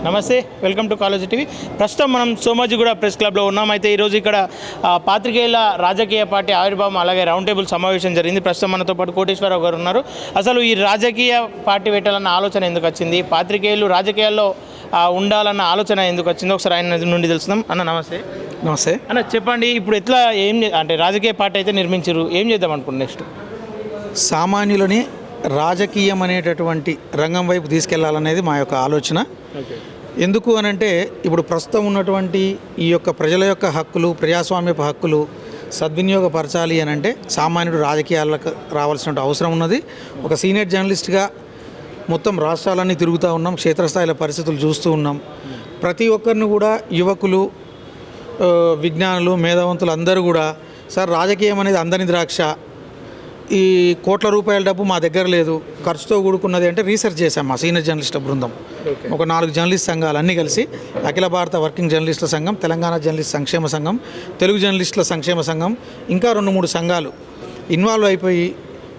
నమస్తే, welcome to college TV. ప్రస్తుతం మనం సోమాజిగూడ ప్రెస్ క్లబ్లో ఉన్నాం. అయితే ఈరోజు ఇక్కడ పాత్రికేయుల రాజకీయ పార్టీ ఆవిర్భావం అలాగే రౌండ్ టేబుల్ సమావేశం జరిగింది. ప్రస్తుతం మనతో పాటు కోటేశ్వరరావు గారు ఉన్నారు. అసలు ఈ రాజకీయ పార్టీ పెట్టాలన్న ఆలోచన ఎందుకు వచ్చింది, పాత్రికేయులు రాజకీయాల్లో ఉండాలన్న ఆలోచన ఎందుకు వచ్చింది, ఒకసారి ఆయన నుండి తెలుసుకుందాం. అన్న నమస్తే. నమస్తే అన్న, చెప్పండి, ఇప్పుడు ఎట్లా అంటే రాజకీయ పార్టీ అయితే నిర్మించారు, ఏం చేద్దాం అనుకుంటున్నారు నెక్స్ట్? సామాన్యులని రాజకీయం అనేటటువంటి రంగం వైపు తీసుకెళ్లాలనేది మా యొక్క ఆలోచన. ఎందుకు అనంటే ఇప్పుడు ప్రస్తుతం ఉన్నటువంటి ఈ యొక్క ప్రజల యొక్క హక్కులు, ప్రజాస్వామ్యపు హక్కులు సద్వినియోగపరచాలి అని అంటే సామాన్యుడు రాజకీయాలకు రావాల్సిన అవసరం ఉన్నది. ఒక సీనియర్ జర్నలిస్ట్గా మొత్తం రాష్ట్రాలన్నీ తిరుగుతూ ఉన్నాం, క్షేత్రస్థాయిలో పరిస్థితులు చూస్తూ ఉన్నాం. ప్రతి ఒక్కరిని కూడా యువకులు, విజ్ఞానులు, మేధావంతులు అందరూ కూడా సార్ రాజకీయం అనేది అందని ద్రాక్ష, ఈ కోట్ల రూపాయల డబ్బు మా దగ్గర లేదు, ఖర్చుతో కూడుకున్నది అంటే రీసెర్చ్ చేశాం. మా సీనియర్ జర్నలిస్టుల బృందం ఒక 4 జర్నలిస్ట్ సంఘాలు అన్నీ కలిసి అఖిల భారత వర్కింగ్ జర్నలిస్టుల సంఘం, తెలంగాణ జర్నలిస్ట్ సంక్షేమ సంఘం, తెలుగు జర్నలిస్టుల సంక్షేమ సంఘం, ఇంకా 2-3 సంఘాలు ఇన్వాల్వ్ అయిపోయి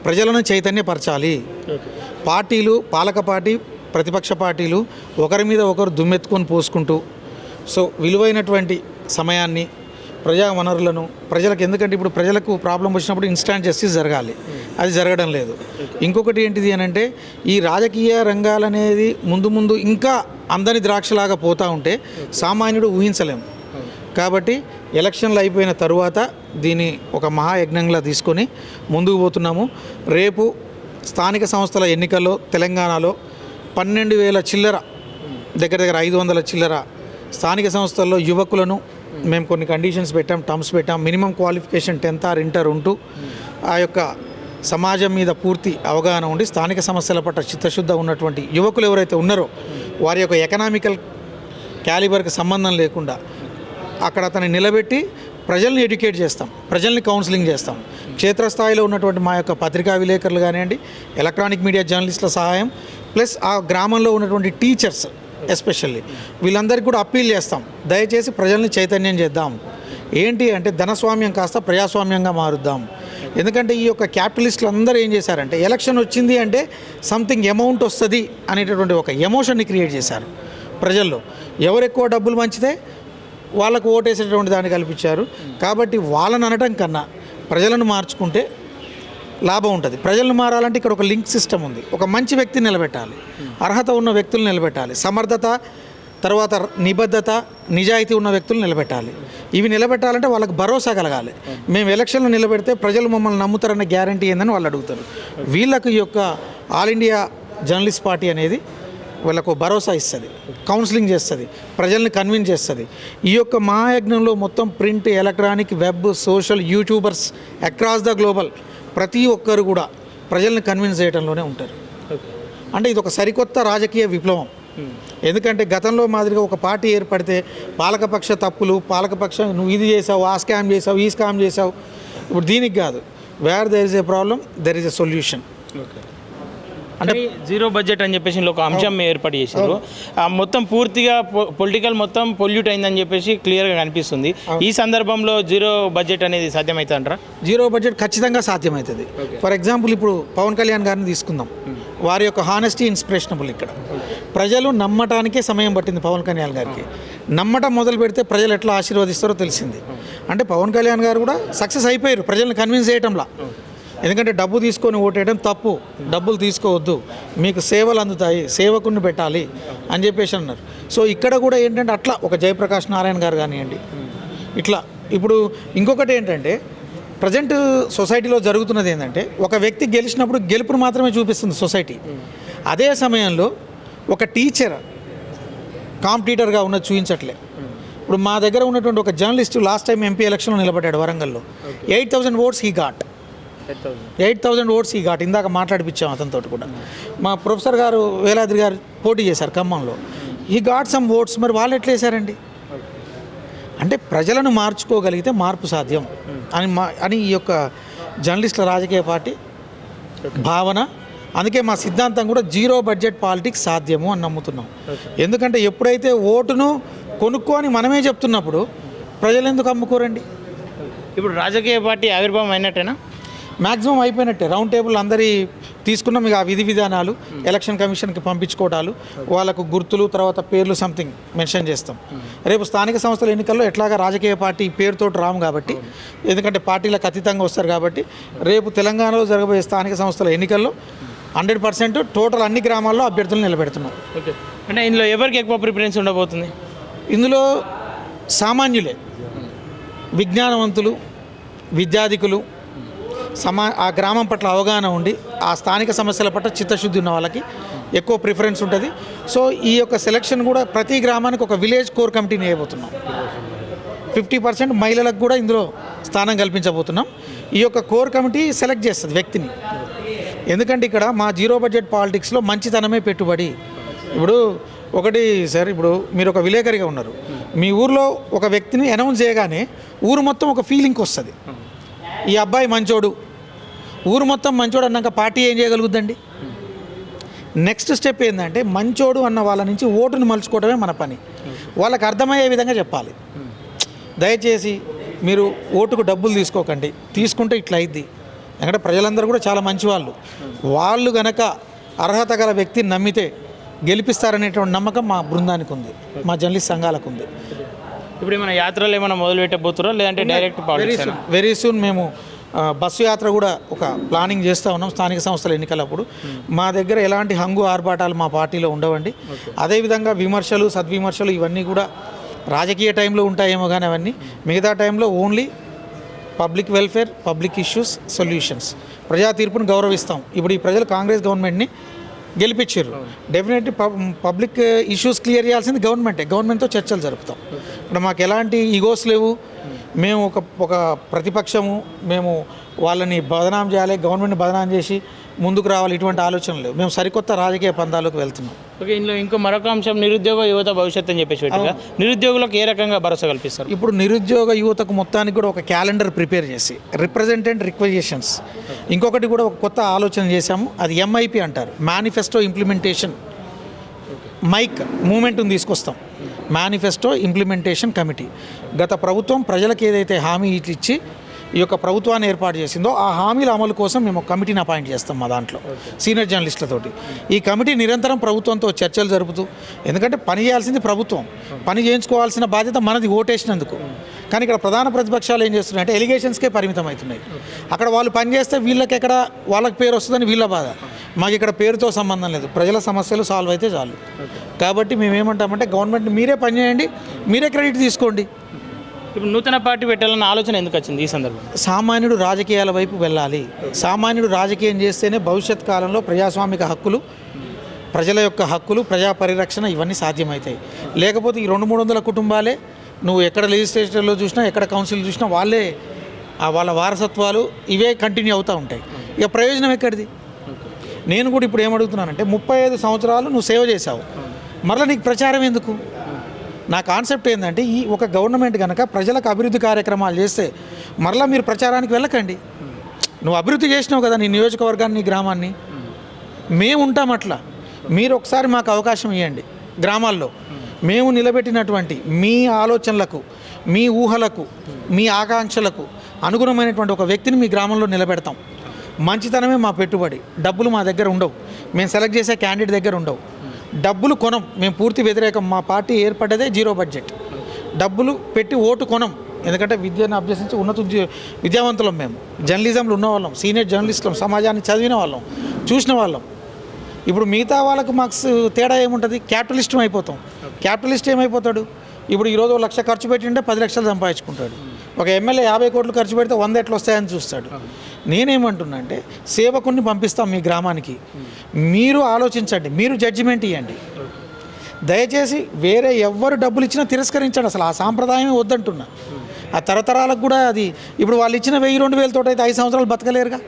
ప్రజలను చైతన్యపరచాలి. పార్టీలు, పాలక పార్టీ, ప్రతిపక్ష పార్టీలు ఒకరి మీద ఒకరు దుమ్మెత్తుకొని పోసుకుంటూ విలువైనటువంటి సమయాన్ని, ప్రజా వనరులను ప్రజలకు, ఎందుకంటే ఇప్పుడు ప్రజలకు ప్రాబ్లం వచ్చినప్పుడు ఇన్స్టాంట్ జస్టిస్ జరగాలి, అది జరగడం లేదు. ఇంకొకటి ఏంటిది అని అంటే ఈ రాజకీయ రంగాలనేది ముందు ఇంకా అందని ద్రాక్షలాగా పోతూ ఉంటే సామాన్యుడు ఊహించలేము. కాబట్టి ఎలక్షన్లు అయిపోయిన తరువాత దీన్ని ఒక మహాయజ్ఞంగా తీసుకొని ముందుకు పోతున్నాము. రేపు స్థానిక సంస్థల ఎన్నికల్లో తెలంగాణలో 12,000 చిల్లర, దగ్గర 500 చిల్లర స్థానిక సంస్థల్లో యువకులను మేము కొన్ని కండిషన్స్ పెట్టాం, టర్మ్స్ పెట్టాం. Minimum qualification 10th or inter ఉంటూ ఆ యొక్క సమాజం మీద పూర్తి అవగాహన ఉండి స్థానిక సమస్యల పట్ల చిత్తశుద్ధ ఉన్నటువంటి యువకులు ఎవరైతే ఉన్నారో వారి యొక్క ఎకనామికల్ క్యాలిబర్కి సంబంధం లేకుండా అక్కడ అతన్ని నిలబెట్టి ప్రజల్ని ఎడ్యుకేట్ చేస్తాం, ప్రజల్ని కౌన్సిలింగ్ చేస్తాం. క్షేత్రస్థాయిలో ఉన్నటువంటి మా యొక్క పత్రికా విలేకరులు కానివ్వండి, ఎలక్ట్రానిక్ మీడియా జర్నలిస్టుల సహాయం, ప్లస్ ఆ గ్రామంలో ఉన్నటువంటి టీచర్స్ ఎస్పెషల్లీ వీళ్ళందరికీ కూడా అప్పీల్ చేస్తాం, దయచేసి ప్రజల్ని చైతన్యం చేద్దాం. ఏంటి అంటే ధనస్వామ్యం కాస్త ప్రజాస్వామ్యంగా మారుద్దాం. ఎందుకంటే ఈ యొక్క క్యాపిటలిస్టులు అందరూ ఏం చేశారంటే ఎలక్షన్ వచ్చింది అంటే సంథింగ్ అమౌంట్ వస్తుంది అనేటటువంటి ఒక ఎమోషన్ని క్రియేట్ చేశారు ప్రజల్లో. ఎవరు ఎక్కువ డబ్బులు పంచితే వాళ్ళకు ఓటేసేటటువంటి దాన్ని కల్పించారు. కాబట్టి వాళ్ళని అనటం కన్నా ప్రజలను మార్చుకుంటే లాభం ఉంటుంది. ప్రజలను మారాలంటే ఇక్కడ ఒక లింక్ సిస్టమ్ ఉంది. ఒక మంచి వ్యక్తిని నిలబెట్టాలి, అర్హత ఉన్న వ్యక్తులు నిలబెట్టాలి, సమర్థత, తర్వాత నిబద్ధత, నిజాయితీ ఉన్న వ్యక్తులు నిలబెట్టాలి. ఇవి నిలబెట్టాలంటే వాళ్ళకి భరోసా కలగాలి. మేము ఎలక్షన్లు నిలబెడితే ప్రజలు మమ్మల్ని నమ్ముతారన్న గ్యారంటీ ఏందని వాళ్ళు అడుగుతారు. వీళ్ళకు ఈ యొక్క ఆల్ ఇండియా జర్నలిస్ట్ పార్టీ అనేది వీళ్ళకు భరోసా ఇస్తుంది, కౌన్సిలింగ్ చేస్తుంది, ప్రజల్ని కన్విన్స్ చేస్తుంది. ఈ యొక్క మహాయజ్ఞంలో మొత్తం print, electronic, web, social, YouTubers across the global ప్రతి ఒక్కరు కూడా ప్రజల్ని కన్విన్స్ చేయడంలోనే ఉంటారు. అంటే ఇది ఒక సరికొత్త రాజకీయ విప్లవం. ఎందుకంటే గతంలో మాదిరిగా ఒక పార్టీ ఏర్పడితే పాలకపక్ష తప్పులు, పాలకపక్షం నువ్వు ఇది చేసావు, ఆ స్కామ్ చేసావు, ఈ స్కామ్ చేసావు. ఇప్పుడు దీనికి కాదు, where there is a problem there is a solution. అంటే జీరో బడ్జెట్ అని చెప్పేసి ఒక అంశం ఏర్పాటు చేశారు. మొత్తం పూర్తిగా పొలిటికల్ మొత్తం పొల్యూట్ అయిందని చెప్పేసి క్లియర్గా కనిపిస్తుంది. ఈ సందర్భంలో జీరో బడ్జెట్ అనేది సాధ్యమవుతుంది అంటారా? జీరో బడ్జెట్ ఖచ్చితంగా సాధ్యమవుతుంది. ఫర్ ఎగ్జాంపుల్ ఇప్పుడు పవన్ కళ్యాణ్ గారిని తీసుకుందాం. వారి యొక్క హానెస్టీ ఇన్స్పిరేషనబుల్. ఇక్కడ ప్రజలు నమ్మటానికే సమయం పట్టింది పవన్ కళ్యాణ్ గారికి. నమ్మటం మొదలు పెడితే ప్రజలు ఎట్లా ఆశీర్వదిస్తారో తెలిసింది. అంటే పవన్ కళ్యాణ్ గారు కూడా సక్సెస్ అయిపోయారు ప్రజల్ని కన్విన్స్ చేయటంలా. ఎందుకంటే డబ్బు తీసుకొని ఓటేయడం తప్పు, డబ్బులు తీసుకోవద్దు, మీకు సేవలు అందుతాయి, సేవకుని పెట్టాలి అని చెప్పేసి అన్నారు. సో ఇక్కడ కూడా ఏంటంటే అట్లా ఒక జయప్రకాష్ నారాయణ గారు కానివ్వండి, ఇట్లా ఇప్పుడు ఇంకొకటి ఏంటంటే ప్రజెంట్ సొసైటీలో జరుగుతున్నది ఏంటంటే ఒక వ్యక్తి గెలిచినప్పుడు గెలుపును మాత్రమే చూపిస్తుంది సొసైటీ. అదే సమయంలో ఒక టీచర్ కాంపిటీటర్గా ఉన్నది చూపించట్లే. ఇప్పుడు మా దగ్గర ఉన్నటువంటి ఒక జర్నలిస్టు లాస్ట్ టైం ఎంపీ ఎలక్షన్లో నిలబడ్డాడు వరంగల్లో. 8,000 votes he got. 8,000 votes he got. ఇందాక మాట్లాడిపించాం అతనితో కూడా. మా ప్రొఫెసర్ గారు వేలాద్రి గారు పోటీ చేశారు ఖమ్మంలో. He got some votes. మరి వాళ్ళు ఎట్లా వేశారండి? అంటే ప్రజలను మార్చుకోగలిగితే మార్పు సాధ్యం అని ఈ యొక్క జర్నలిస్టుల రాజకీయ పార్టీ భావన. అందుకే మా సిద్ధాంతం కూడా జీరో బడ్జెట్ పాలిటిక్స్ సాధ్యము అని నమ్ముతున్నాం. ఎందుకంటే ఎప్పుడైతే ఓటును కొనుక్కొని మనమే చెప్తున్నప్పుడు ప్రజలు ఎందుకు అమ్ముకోరండి? ఇప్పుడు రాజకీయ పార్టీ ఆవిర్భావం అయినట్టేనా? మ్యాక్సిమం అయిపోయినట్టే. రౌండ్ టేబుల్ అందరి తీసుకున్నాం. ఇక ఆ విధి విధానాలు ఎలక్షన్ కమిషన్కి పంపించుకోవటాలు, వాళ్ళకు గుర్తులు, తర్వాత పేర్లు సంథింగ్ మెన్షన్ చేస్తాం. రేపు స్థానిక సంస్థల ఎన్నికల్లో ఎట్లాగా రాజకీయ పార్టీ పేరుతోటి రాము కాబట్టి, ఎందుకంటే పార్టీలకు అతీతంగా వస్తారు కాబట్టి, రేపు తెలంగాణలో జరగబోయే స్థానిక సంస్థల ఎన్నికల్లో 100% టోటల్ అన్ని గ్రామాల్లో అభ్యర్థులను నిలబెడుతున్నాం. ఓకే, అంటే ఇందులో ఎవరికి ఎక్కువ ప్రిఫరెన్స్ ఉండబోతుంది? ఇందులో సామాన్యులే, విజ్ఞానవంతులు, విద్యాధికులు, ఆ గ్రామం పట్ల అవగాహన ఉండి ఆ స్థానిక సమస్యల పట్ల చిత్తశుద్ధి ఉన్న వాళ్ళకి ఎక్కువ ప్రిఫరెన్స్ ఉంటుంది. సో ఈ యొక్క సెలక్షన్ కూడా ప్రతి గ్రామానికి ఒక విలేజ్ కోర్ కమిటీని వేయబోతున్నాం. 50% మహిళలకు కూడా ఇందులో స్థానం కల్పించబోతున్నాం. ఈ యొక్క కోర్ కమిటీ సెలెక్ట్ చేస్తుంది వ్యక్తిని. ఎందుకంటే ఇక్కడ మా జీరో బడ్జెట్ పాలిటిక్స్లో మంచితనమే పెట్టుబడి. ఇప్పుడు ఒకటి సార్, ఇప్పుడు మీరు ఒక విలేకరిగా ఉన్నారు, మీ ఊర్లో ఒక వ్యక్తిని అనౌన్స్ చేయగానే ఊరు మొత్తం ఒక ఫీలింగ్కి వస్తుంది, ఈ అబ్బాయి మంచోడు. ఊరు మొత్తం మంచోడు అన్నాక పార్టీ ఏం చేయగలుగుద్దండి? నెక్స్ట్ స్టెప్ ఏంటంటే మంచోడు అన్న వాళ్ళ నుంచి ఓటును మలుచుకోవడమే మన పని. వాళ్ళకి అర్థమయ్యే విధంగా చెప్పాలి. దయచేసి మీరు ఓటుకు డబ్బులు తీసుకోకండి, తీసుకుంటే ఇట్లా అయింది. ఎందుకంటే ప్రజలందరూ కూడా చాలా మంచివాళ్ళు. వాళ్ళు గనక అర్హత గల వ్యక్తిని నమ్మితే గెలిపిస్తారనేటువంటి నమ్మకం మా బృందానికి ఉంది, మా జర్నలిస్ట్ సంఘాలకు ఉంది. ఇప్పుడు ఏమైనా యాత్రలు ఏమైనా మొదలు పెట్టబోతున్నారో లేదంటే డైరెక్ట్ పాలిటిక్స్? వెరీ సూన్ మేము బస్సు యాత్ర కూడా ఒక ప్లానింగ్ చేస్తూ ఉన్నాం. స్థానిక సంస్థల ఎన్నికలప్పుడు మా దగ్గర ఎలాంటి హంగు ఆర్భాటాలు మా పార్టీలో ఉండవండి. అదేవిధంగా విమర్శలు, సద్విమర్శలు ఇవన్నీ కూడా రాజకీయ టైంలో ఉంటాయేమో కానీ అవన్నీ మిగతా టైంలో only public welfare, public issues, solutions, ప్రజా తీర్పును గౌరవిస్తాం. ఇప్పుడు ఈ ప్రజలు కాంగ్రెస్ గవర్నమెంట్ని గెలిపించారు. డెఫినెట్లీ పబ్లిక్ ఇష్యూస్ క్లియర్ చేయాల్సింది గవర్నమెంట్తో చర్చలు జరుపుతాం. ఇప్పుడు మాకు ఎలాంటి ఈగోస్ లేవు. మేము ఒక ప్రతిపక్షము, మేము వాళ్ళని బదనాం చేయాలి, గవర్నమెంట్ని బదనాం చేసి ముందుకు రావాలి, ఇటువంటి ఆలోచనలు లేవు. మేము సరికొత్త రాజకీయ పందాలకు వెళ్తున్నాం. ఓకే, ఇందులో ఇంకో మరొక అంశం నిరుద్యోగ యువత భవిష్యత్తు అని చెప్పేసి పెట్టిగా నిరుద్యోగులకు ఏ రకంగా భరోసా కల్పిస్తారు? ఇప్పుడు నిరుద్యోగ యువతకు మొత్తానికి కూడా ఒక క్యాలెండర్ ప్రిపేర్ చేసి రిప్రజెంటెంట్ రిక్వజిషన్స్, ఇంకొకటి కూడా ఒక కొత్త ఆలోచన చేశాము. అది MIP అంటారు, మేనిఫెస్టో ఇంప్లిమెంటేషన్ మైక్ మూమెంట్ని తీసుకొస్తాం. Manifesto implementation committee. గత ప్రభుత్వం ప్రజలకు ఏదైతే హామీ ఇచ్చి ఈ యొక్క ప్రభుత్వాన్ని ఏర్పాటు చేసిందో ఆ హామీల అమలు కోసం మేము ఒక కమిటీని అపాయింట్ చేస్తాం మా దాంట్లో సీనియర్ జర్నలిస్టులతోటి. ఈ కమిటీ నిరంతరం ప్రభుత్వంతో చర్చలు జరుపుతూ, ఎందుకంటే పని చేయాల్సింది ప్రభుత్వం, పని చేయించుకోవాల్సిన బాధ్యత మనది ఓటేసినందుకు. కానీ ఇక్కడ ప్రధాన ప్రతిపక్షాలు ఏం చేస్తున్నాయంటే ఎలిగేషన్స్కే పరిమితం అవుతున్నాయి. అక్కడ వాళ్ళు పని చేస్తే వీళ్ళకి ఎక్కడ వాళ్ళకి పేరు వస్తుందని వీళ్ళ బాధ. మాకు ఇక్కడ పేరుతో సంబంధం లేదు, ప్రజల సమస్యలు సాల్వ్ అయితే చాలు. కాబట్టి మేమేమంటామంటే గవర్నమెంట్ మీరే పని చేయండి, మీరే క్రెడిట్ తీసుకోండి. ఇప్పుడు నూతన పార్టీ పెట్టాలన్న ఆలోచన ఎందుకు వచ్చింది ఈ సందర్భంలో? సామాన్యుడు రాజకీయాల వైపు వెళ్ళాలి. సామాన్యుడు రాజకీయం చేస్తేనే భవిష్యత్ కాలంలో ప్రజాస్వామిక హక్కులు, ప్రజల యొక్క హక్కులు, ప్రజా పరిరక్షణ ఇవన్నీ సాధ్యమవుతాయి. లేకపోతే ఈ 200-300 కుటుంబాలే నువ్వు ఎక్కడ లెజిస్లేచర్లో చూసినా, ఎక్కడ కౌన్సిల్ చూసినా వాళ్ళే వాళ్ళ వారసత్వాలు ఇవే కంటిన్యూ అవుతూ ఉంటాయి. ఇక ప్రయోజనం ఎక్కడిది? నేను కూడా ఇప్పుడు ఏమడుగుతున్నానంటే 35 సంవత్సరాలు నువ్వు సేవ చేశావు, మరలా నీకు ప్రచారం ఎందుకు? నా కాన్సెప్ట్ ఏంటంటే ఈ ఒక గవర్నమెంట్ కనుక ప్రజలకు అభివృద్ధి కార్యక్రమాలు చేస్తే మరలా మీరు ప్రచారానికి వెళ్ళకండి. నువ్వు అభివృద్ధి చేసినావు కదా నీ నియోజకవర్గాన్ని, నీ గ్రామాన్ని. మేము ఉంటాం అట్లా. మీరు ఒకసారి మాకు అవకాశం ఇవ్వండి. గ్రామాల్లో మేము నిలబెట్టినటువంటి మీ ఆలోచనలకు, మీ ఊహలకు, మీ ఆకాంక్షలకు అనుగుణమైనటువంటి ఒక వ్యక్తిని మీ గ్రామంలో నిలబెడతాం. మంచితనమే మా పెట్టుబడి. డబ్బులు మా దగ్గర ఉండవు, మేము సెలెక్ట్ చేసే క్యాండిడేట్ దగ్గర ఉండవు. డబ్బులు కొనం, మేము పూర్తి వ్యతిరేకం. మా పార్టీ ఏర్పడ్డదే జీరో బడ్జెట్. డబ్బులు పెట్టి ఓటు కొనం. ఎందుకంటే విద్యను అభ్యసించి ఉన్నత విద్యావంతులం, మేము జర్నలిజంలో ఉన్నవాళ్ళం, సీనియర్ జర్నలిస్టులం, సమాజాన్ని చదివిన వాళ్ళం, చూసిన వాళ్ళం. ఇప్పుడు మిగతా వాళ్ళకు మాకు తేడా ఏముంటుంది? క్యాపిటలిస్ట్ అయిపోతాం. క్యాపిటలిస్ట్ ఏమైపోతాడు? ఇప్పుడు ఈరోజు 1 లక్ష ఖర్చు పెట్టింటే 10 లక్షలు సంపాదించుకుంటాడు. ఒక ఎమ్మెల్యే 50 కోట్లు ఖర్చు పెడితే 100 ఎట్లా వస్తాయని చూస్తాడు. నేనేమంటున్నా అంటే సేవకుని పంపిస్తాం మీ గ్రామానికి, మీరు ఆలోచించండి, మీరు జడ్జిమెంట్ ఇవ్వండి. దయచేసి వేరే ఎవ్వరు డబ్బులు ఇచ్చినా తిరస్కరించండి. అసలు ఆ సాంప్రదాయమే వద్దంటున్నా. ఆ తరతరాలకు కూడా అది ఇప్పుడు వాళ్ళు ఇచ్చిన 1000-2000 తోటి అయితే 5 సంవత్సరాలు బతకలేరుగా.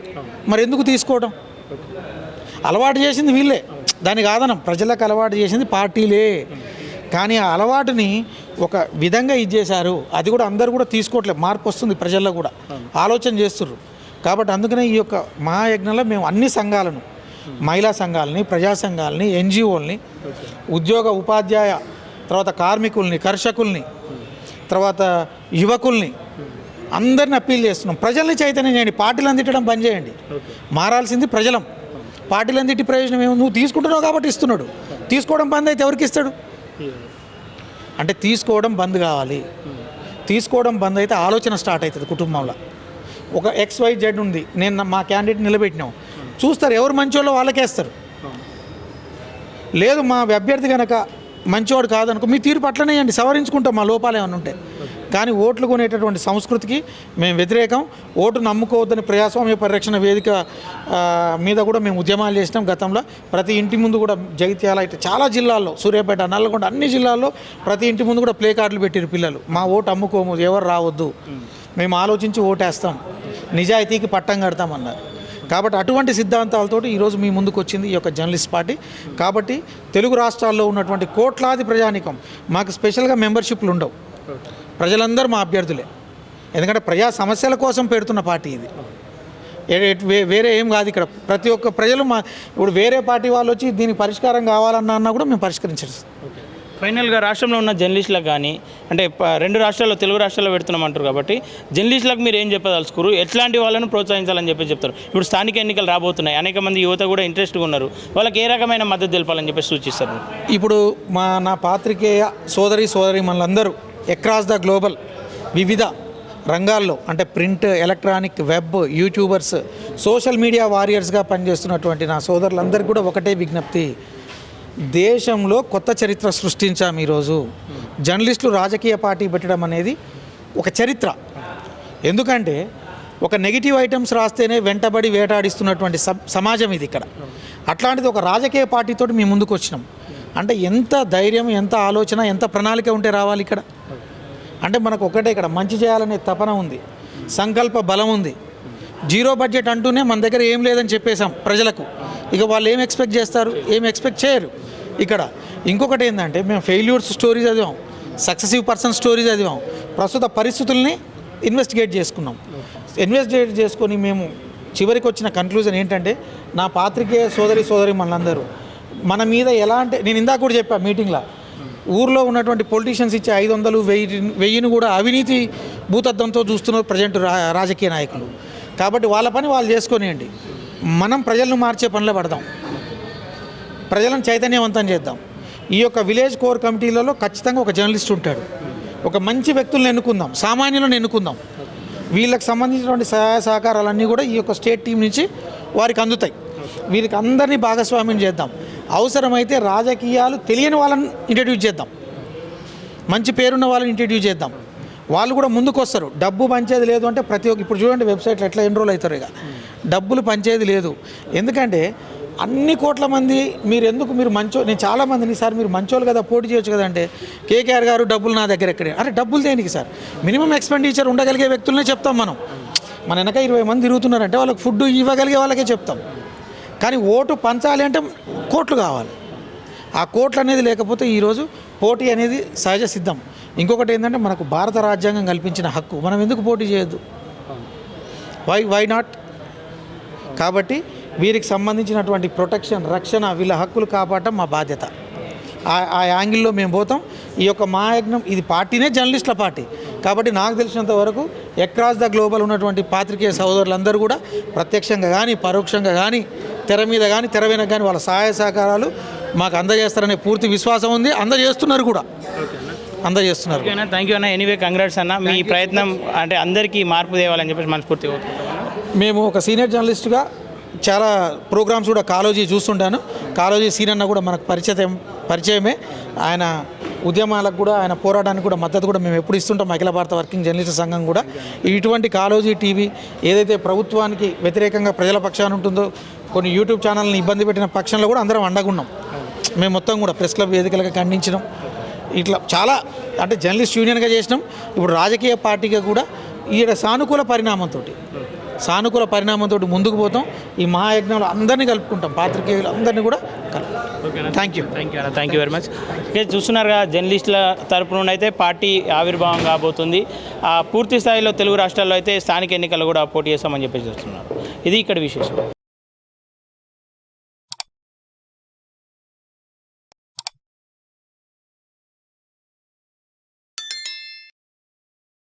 మరి ఎందుకు తీసుకోవడం? అలవాటు చేసింది వీళ్ళే, దానికి ఆదనం ప్రజలకు అలవాటు చేసింది పార్టీలే. కానీ ఆ అలవాటుని ఒక విధంగా ఇచ్చేశారు. అది కూడా అందరూ కూడా తీసుకోవట్లేదు. మార్పు వస్తుంది ప్రజల్లో కూడా, ఆలోచన చేస్తుర్రు. కాబట్టి అందుకనే ఈ యొక్క మహాయజ్ఞంలో మేము అన్ని సంఘాలను, మహిళా సంఘాలని, ప్రజా సంఘాలని, NGOల్ని, ఉద్యోగ ఉపాధ్యాయ, తర్వాత కార్మికుల్ని, కర్షకుల్ని, తర్వాత యువకుల్ని అందరిని అప్పీల్ చేస్తున్నాం. ప్రజల్ని చైతన్యం చేయండి, పార్టీలు అందించడం బంద్ చేయండి. మారాల్సింది ప్రజలం. పార్టీలను తిట్టి ప్రయోజనం ఏమో, నువ్వు తీసుకుంటున్నావు కాబట్టి ఇస్తున్నాడు. తీసుకోవడం బంద్ అయితే ఎవరికి ఇస్తాడు? అంటే తీసుకోవడం బంద్ కావాలి. తీసుకోవడం బంద్ అయితే ఆలోచన స్టార్ట్ అవుతుంది కుటుంబంలో. ఒక XYZ ఉంది, నేను మా క్యాండిడేట్ నిలబెట్టినాం, చూస్తారు ఎవరు మంచోళ్ళో వాళ్ళకేస్తారు. లేదు మా అభ్యర్థి కనుక మంచివాడు కాదనుకో మీ తీర్పు అట్లనే అండి, సవరించుకుంటాం మా లోపాలు ఏమైనా ఉంటే. కానీ ఓట్లు కొనేటటువంటి సంస్కృతికి మేము వ్యతిరేకం. ఓటు నమ్ముకోవద్దని ప్రజాస్వామ్య పరిరక్షణ వేదిక మీద కూడా మేము ఉద్యమాలు చేసినాం గతంలో. ప్రతి ఇంటి ముందు కూడా జగిత్యాల అయితే చాలా జిల్లాల్లో, సూర్యాపేట, నల్లగొండ అన్ని జిల్లాల్లో ప్రతి ఇంటి ముందు కూడా ప్లే కార్డులు పెట్టారు పిల్లలు. మా ఓటు అమ్ముకోము, ఎవరు రావద్దు, మేము ఆలోచించి ఓటేస్తాం, నిజాయితీకి పట్టం కడతామన్నారు. కాబట్టి అటువంటి సిద్ధాంతాలతోటి ఈరోజు మీ ముందుకు వచ్చింది ఈ యొక్క జర్నలిస్ట్ పార్టీ. కాబట్టి తెలుగు రాష్ట్రాల్లో ఉన్నటువంటి కోట్లాది ప్రజానికం, మాకు స్పెషల్గా మెంబర్షిప్లు ఉండవు, ప్రజలందరూ మా అభ్యర్థులే. ఎందుకంటే ప్రజా సమస్యల కోసం పెడుతున్న పార్టీ ఇది, వేరే ఏం కాదు. ఇక్కడ ప్రతి ఒక్క ప్రజలు ఇప్పుడు వేరే పార్టీ వాళ్ళు వచ్చి దీనికి పరిష్కారం కావాలన్నా కూడా మేము పరిష్కరించేస్తాం. ఫైనల్గా రాష్ట్రంలో ఉన్న జర్నలిస్టులకు కానీ, అంటే రెండు రాష్ట్రాల్లో, తెలుగు రాష్ట్రాల్లో పెడుతున్నామంటారు కాబట్టి జర్నలిస్టులకు మీరు ఏం చెప్పదలుచుకోరు, ఎట్లాంటి వాళ్ళను ప్రోత్సహించాలని చెప్తారు? ఇప్పుడు స్థానిక ఎన్నికలు రాబోతున్నాయి, అనేక మంది యువత కూడా ఇంట్రెస్ట్గా ఉన్నారు, వాళ్ళకి ఏ రకమైన మద్దతు తెలపాలని చెప్పి సూచిస్తారు? ఇప్పుడు నా పాత్రికేయ సోదరి మనందరూ అక్రాస్ ద గ్లోబల్ వివిధ రంగాల్లో, అంటే print, electronic, web, YouTubers, social media వారియర్స్గా పనిచేస్తున్నటువంటి నా సోదరులందరికీ కూడా ఒకటే విజ్ఞప్తి, దేశంలో కొత్త చరిత్ర సృష్టించాం ఈరోజు. జర్నలిస్టులు రాజకీయ పార్టీ పెట్టడం అనేది ఒక చరిత్ర. ఎందుకంటే ఒక నెగిటివ్ ఐటమ్స్ రాస్తేనే వెంటబడి వేటాడిస్తున్నటువంటి సమాజం ఇది ఇక్కడ. అట్లాంటిది ఒక రాజకీయ పార్టీతో మేము ముందుకు వచ్చినాం అంటే ఎంత ధైర్యం, ఎంత ఆలోచన, ఎంత ప్రణాళిక ఉంటే రావాలి ఇక్కడ. అంటే మనకు ఒకటే ఇక్కడ మంచి చేయాలనే తపన ఉంది, సంకల్ప బలం ఉంది. జీరో బడ్జెట్ అంటూనే మన దగ్గర ఏం లేదని చెప్పేశాం ప్రజలకు. ఇక వాళ్ళు ఏం ఎక్స్పెక్ట్ చేస్తారు? ఏం ఎక్స్పెక్ట్ చేయరు ఇక్కడ. ఇంకొకటి ఏంటంటే మేము ఫెయిల్యూర్స్ స్టోరీ చదివాం, సక్సెసివ్ పర్సన్ స్టోరీ చదివాం, ప్రస్తుత పరిస్థితుల్ని ఇన్వెస్టిగేట్ చేసుకొని మేము చివరికి వచ్చిన కన్క్లూజన్ ఏంటంటే, నా పాత్రికేయ సోదరి మనందరూ మన మీద ఎలా అంటే, నేను ఇందాక కూడా చెప్పా మీటింగ్లో, ఊర్లో ఉన్నటువంటి పొలిటీషియన్స్ ఇచ్చే 500, 1000 కూడా అవినీతి భూతద్దంతో చూస్తున్నారు ప్రజెంట్ రాజకీయ నాయకులు. కాబట్టి వాళ్ళ పని వాళ్ళు చేసుకొనియండి, మనం ప్రజలను మార్చే పనిలో పడదాం, ప్రజలను చైతన్యవంతం చేద్దాం. ఈ యొక్క విలేజ్ కోర్ కమిటీలలో ఖచ్చితంగా ఒక జర్నలిస్ట్ ఉంటాడు. ఒక మంచి వ్యక్తులను ఎన్నుకుందాం, సామాన్యులను ఎన్నుకుందాం. వీళ్ళకి సంబంధించినటువంటి సహాయ సహకారాలన్నీ కూడా ఈ యొక్క స్టేట్ టీం నుంచి వారికి అందుతాయి. వీరికి అందరినీ భాగస్వామ్యం చేద్దాం. అవసరమైతే రాజకీయాలు తెలియని వాళ్ళని ఇంట్రడ్యూస్ చేద్దాం, మంచి పేరున్న వాళ్ళని ఇంట్రడ్యూస్ చేద్దాం. వాళ్ళు కూడా ముందుకు వస్తారు. డబ్బు పంచేది లేదు అంటే ఇప్పుడు చూడండి వెబ్సైట్లో ఎట్లా ఎన్రోల్ అవుతారు. ఇక డబ్బులు పంచేది లేదు. ఎందుకంటే అన్ని కోట్ల మంది మీరు నేను చాలామందిని, సార్ మీరు మంచోళ్ళు కదా పోటీ చేయొచ్చు కదా అంటే, కేకేఆర్ గారు డబ్బులు నా దగ్గర ఎక్కడే. అరే డబ్బులు దేనికి సార్? మినిమం ఎక్స్పెండిచర్ ఉండగలిగే వ్యక్తులనే చెప్తాం మనం. మన వెనక 20 మంది తిరుగుతున్నారంటే వాళ్ళకి ఫుడ్ ఇవ్వగలిగే వాళ్ళకే చెప్తాం. కానీ ఓటు పంచాలి అంటే కోట్లు కావాలి. ఆ కోట్లు అనేది లేకపోతే ఈరోజు పోటీ అనేది సహజ సిద్ధం. ఇంకొకటి ఏంటంటే, మనకు భారత రాజ్యాంగం కల్పించిన హక్కు, మనం ఎందుకు పోటీ చేయొద్దు? Why not? కాబట్టి వీరికి సంబంధించినటువంటి ప్రొటెక్షన్, రక్షణ, వీళ్ళ హక్కులు కాపాడటం మా బాధ్యత. ఆ యాంగిల్లో మేము పోతాం. ఈ యొక్క మహాయజ్ఞం, ఇది పార్టీనే జర్నలిస్టుల పార్టీ కాబట్టి నాకు తెలిసినంత వరకు అక్రాస్ ద గ్లోబల్ ఉన్నటువంటి పాత్రికేయ సోదరులందరూ కూడా ప్రత్యక్షంగా కానీ పరోక్షంగా కానీ, తెర మీద కానీ తెర వెనక కానీ వాళ్ళ సహాయ సహకారాలు మాకు అందజేస్తారనే పూర్తి విశ్వాసం ఉంది. అందజేస్తున్నారు కూడా, అందజేస్తున్నారు. థ్యాంక్ యూ అన్న. ఎనీవే కంగ్రాట్స్ అన్న. మీ ప్రయత్నం అంటే అందరికీ మార్పు తేవాలని చెప్పేసి మనస్ఫూర్తిగా. మేము ఒక సీనియర్ జర్నలిస్ట్గా చాలా ప్రోగ్రామ్స్ కూడా కాలోజీ చూస్తుంటాను. కాలోజీ సీనన్న కూడా మనకు పరిచయమే. ఆయన ఉద్యమాలకు కూడా, ఆయన పోరాటానికి కూడా మద్దతు కూడా మేము ఎప్పుడు ఇస్తుంటాం. అఖిల భారత వర్కింగ్ జర్నలిస్ట్ సంఘం కూడా ఇటువంటి కాలోజీ టీవీ ఏదైతే ప్రభుత్వానికి వ్యతిరేకంగా ప్రజల పక్షాన ఉంటుందో, కొన్ని యూట్యూబ్ ఛానల్ని ఇబ్బంది పెట్టిన పక్షంలో కూడా అందరం అండగున్నాం. మేము మొత్తం కూడా ప్రెస్ క్లబ్ వేదికలుగా ఖండించినాం. ఇట్లా చాలా అంటే జర్నలిస్ట్ యూనియన్గా చేసినాం. ఇప్పుడు రాజకీయ పార్టీగా కూడా ఈ సానుకూల పరిణామంతో ముందుకు పోతాం. ఈ మహాయజ్ఞంలో అందరినీ కలుపుకుంటాం, పాత్రికేయులు అందరినీ కూడా కలుపుకుంటాం. Thank you very much. చూస్తున్నారుగా, జర్నలిస్టుల తరపు నుండి అయితే పార్టీ ఆవిర్భావం కాబోతుంది. పూర్తి స్థాయిలో తెలుగు రాష్ట్రాల్లో అయితే స్థానిక ఎన్నికలు కూడా పోటీ చేస్తామని చెప్పేసి చూస్తున్నారు. ఇది ఇక్కడ విశేషం.